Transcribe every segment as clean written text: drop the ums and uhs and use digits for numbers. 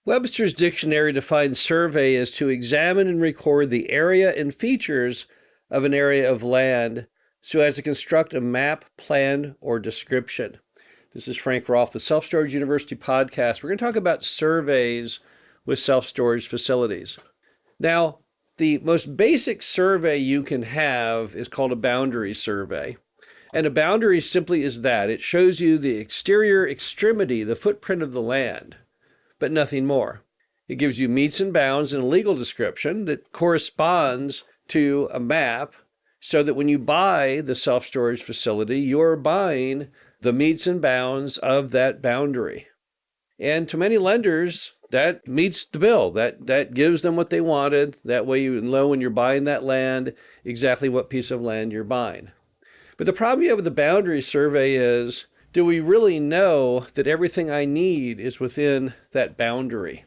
Webster's dictionary defines survey as to examine and record the area and features of an area of land so as to construct a map, plan, or description. This is Frank Rolfe, the Self Storage University podcast. We're going to talk about surveys with self-storage facilities. Now, the most basic survey you can have is called a boundary survey. And a boundary simply is that. It shows you the exterior extremity, the footprint of the land, but nothing more. It gives you metes and bounds and a legal description that corresponds to a map so that when you buy the self-storage facility, you're buying the metes and bounds of that boundary. And to many lenders, that meets the bill. That gives them what they wanted. That way you know when you're buying that land, exactly what piece of land you're buying. But the problem you have with the boundary survey is, do we really know that everything I need is within that boundary?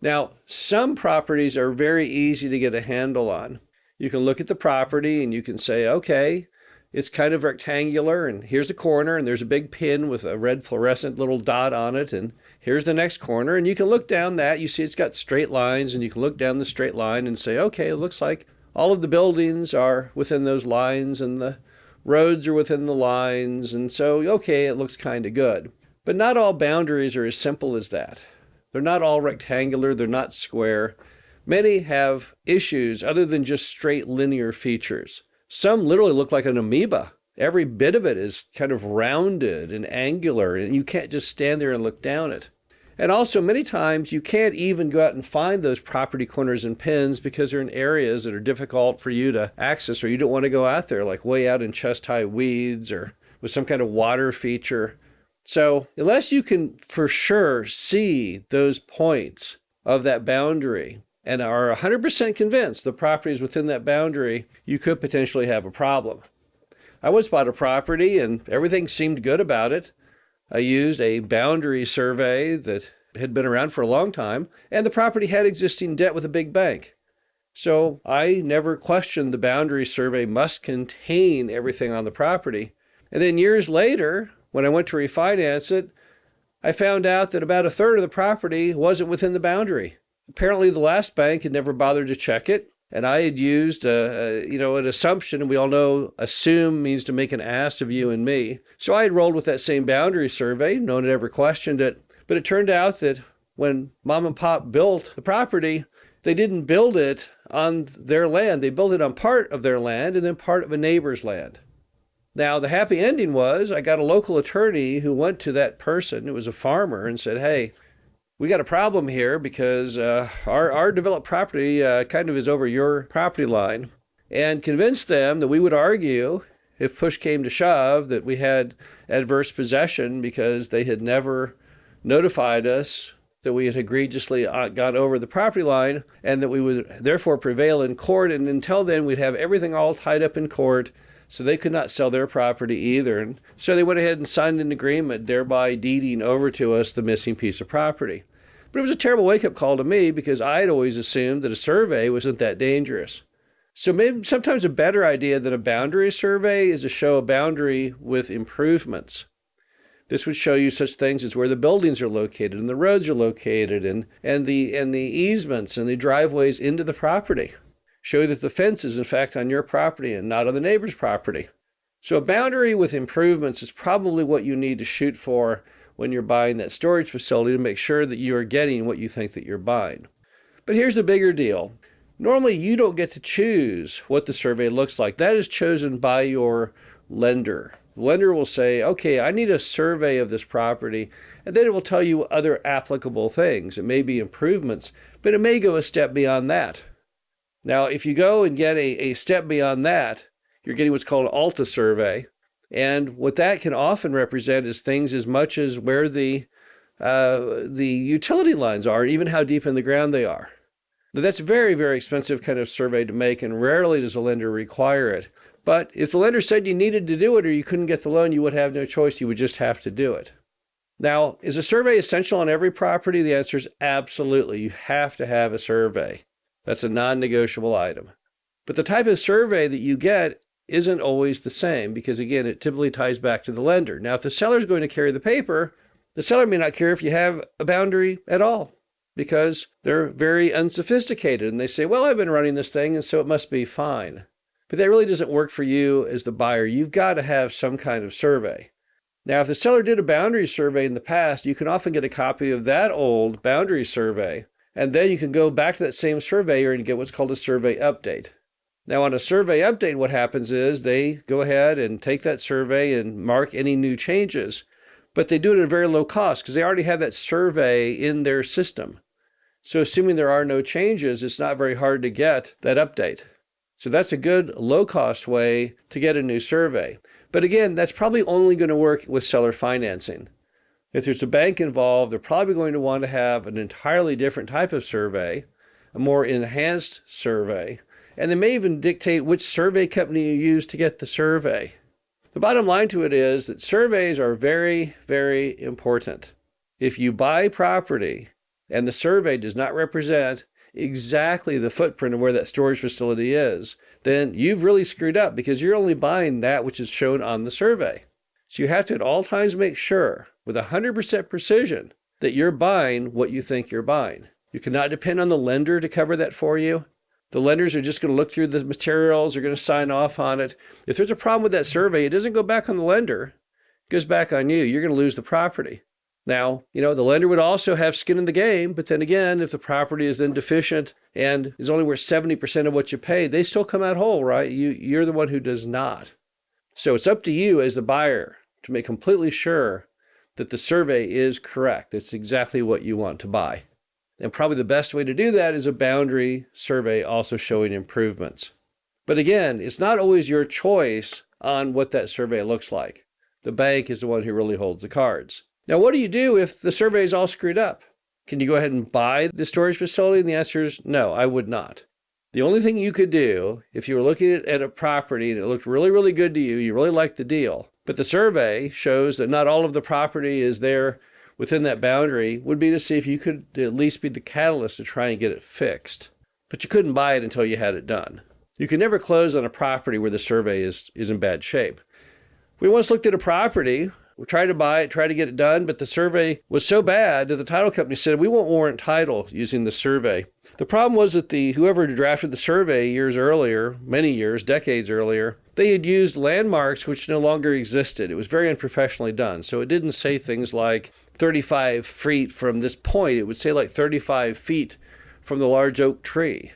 Now, some properties are very easy to get a handle on. You can look at the property and you can say, okay, it's kind of rectangular, and here's a corner, and there's a big pin with a red fluorescent little dot on it, and here's the next corner, and you can look down that. You see it's got straight lines, and you can look down the straight line and say, okay, it looks like all of the buildings are within those lines, and the roads are within the lines, and so, okay, it looks kind of good. But not all boundaries are as simple as that. They're not all rectangular, they're not square. Many have issues other than just straight linear features. Some literally look like an amoeba. Every bit of it is kind of rounded and angular, and you can't just stand there and look down it. And also, many times, you can't even go out and find those property corners and pins because they're in areas that are difficult for you to access, or you don't want to go out there, like way out in chest-high weeds or with some kind of water feature. So unless you can for sure see those points of that boundary and are 100% convinced the property is within that boundary, you could potentially have a problem. I once bought a property and everything seemed good about it. I used a boundary survey that had been around for a long time, and the property had existing debt with a big bank. So I never questioned the boundary survey must contain everything on the property. And then years later, when I went to refinance it, I found out that about a third of the property wasn't within the boundary. Apparently, the last bank had never bothered to check it, and I had used an assumption, and we all know assume means to make an ass of you and me. So I had rolled with that same boundary survey, no one had ever questioned it. But it turned out that when mom and pop built the property, they didn't build it on their land. They built it on part of their land and then part of a neighbor's land. Now, the happy ending was I got a local attorney who went to that person, who was a farmer, and said, hey, we got a problem here because our developed property kind of is over your property line, and convinced them that we would argue, if push came to shove, that we had adverse possession because they had never notified us that we had egregiously gone over the property line, and that we would therefore prevail in court. And until then, we'd have everything all tied up in court, so they could not sell their property either. And so they went ahead and signed an agreement, thereby deeding over to us the missing piece of property. But it was a terrible wake-up call to me because I'd always assumed that a survey wasn't that dangerous. So maybe sometimes a better idea than a boundary survey is to show a boundary with improvements. This would show you such things as where the buildings are located and the roads are located and the easements and the driveways into the property. Show that the fence is in fact on your property and not on the neighbor's property. So a boundary with improvements is probably what you need to shoot for when you're buying that storage facility to make sure that you are getting what you think that you're buying. But here's the bigger deal. Normally, you don't get to choose what the survey looks like. That is chosen by your lender. The lender will say, okay, I need a survey of this property, and then it will tell you other applicable things. It may be improvements, but it may go a step beyond that. Now, if you go and get a step beyond that, you're getting what's called an ALTA survey. And what that can often represent is things as much as where the utility lines are, even how deep in the ground they are. Now, that's a very, very expensive kind of survey to make, and rarely does a lender require it. But if the lender said you needed to do it or you couldn't get the loan, you would have no choice. You would just have to do it. Now, is a survey essential on every property? The answer is absolutely. You have to have a survey. That's a non-negotiable item. But the type of survey that you get isn't always the same because, again, it typically ties back to the lender. Now, if the seller is going to carry the paper, the seller may not care if you have a boundary at all. because they're very unsophisticated and they say, well, I've been running this thing and so it must be fine. But that really doesn't work for you as the buyer. You've got to have some kind of survey. Now, if the seller did a boundary survey in the past, you can often get a copy of that old boundary survey, and then you can go back to that same surveyor and get what's called a survey update. Now, on a survey update, what happens is they go ahead and take that survey and mark any new changes, but they do it at a very low cost because they already have that survey in their system. So assuming there are no changes, it's not very hard to get that update. So that's a good low-cost way to get a new survey. But again, that's probably only going to work with seller financing. If there's a bank involved, they're probably going to want to have an entirely different type of survey, a more enhanced survey, and they may even dictate which survey company you use to get the survey. The bottom line to it is that surveys are very, very important. If you buy property and the survey does not represent exactly the footprint of where that storage facility is, then you've really screwed up because you're only buying that which is shown on the survey. So you have to at all times make sure with 100% precision that you're buying what you think you're buying. You cannot depend on the lender to cover that for you. The lenders are just going to look through the materials, they're going to sign off on it. If there's a problem with that survey, it doesn't go back on the lender, it goes back on you. You're going to lose the property. Now, the lender would also have skin in the game, but then again, if the property is then deficient and is only worth 70% of what you paid, they still come out whole, right? You're the one who does not. So it's up to you as the buyer to make completely sure that the survey is correct. It's exactly what you want to buy. And probably the best way to do that is a boundary survey also showing improvements. But again, it's not always your choice on what that survey looks like. The bank is the one who really holds the cards. Now, what do you do if the survey is all screwed up? Can you go ahead and buy the storage facility? And the answer is no, I would not. The only thing you could do if you were looking at a property and it looked really, really good to you, you really liked the deal, but the survey shows that not all of the property is there within that boundary, would be to see if you could at least be the catalyst to try and get it fixed. But you couldn't buy it until you had it done. You can never close on a property where the survey is in bad shape. We once looked at a property, we tried to buy it, tried to get it done, but the survey was so bad that the title company said, we won't warrant title using the survey. The problem was that whoever drafted the survey years earlier, many years, decades earlier, they had used landmarks which no longer existed. It was very unprofessionally done. So it didn't say things like 35 feet from this point. It would say like 35 feet from the large oak tree.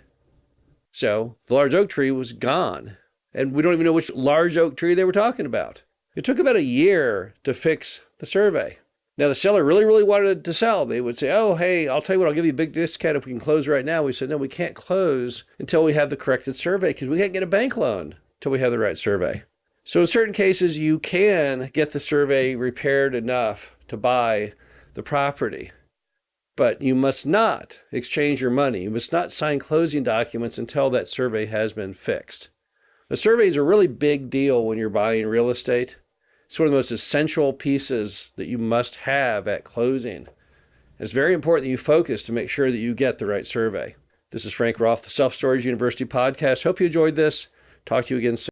So the large oak tree was gone. And we don't even know which large oak tree they were talking about. It took about a year to fix the survey. Now, the seller really, really wanted to sell. They would say, oh, hey, I'll tell you what, I'll give you a big discount if we can close right now. We said, no, we can't close until we have the corrected survey because we can't get a bank loan until we have the right survey. So in certain cases, you can get the survey repaired enough to buy the property, but you must not exchange your money. You must not sign closing documents until that survey has been fixed. The survey is a really big deal when you're buying real estate. It's one of the most essential pieces that you must have at closing. It's very important that you focus to make sure that you get the right survey. This is Frank Rolfe, the Self Storage University podcast. Hope you enjoyed this. Talk to you again soon.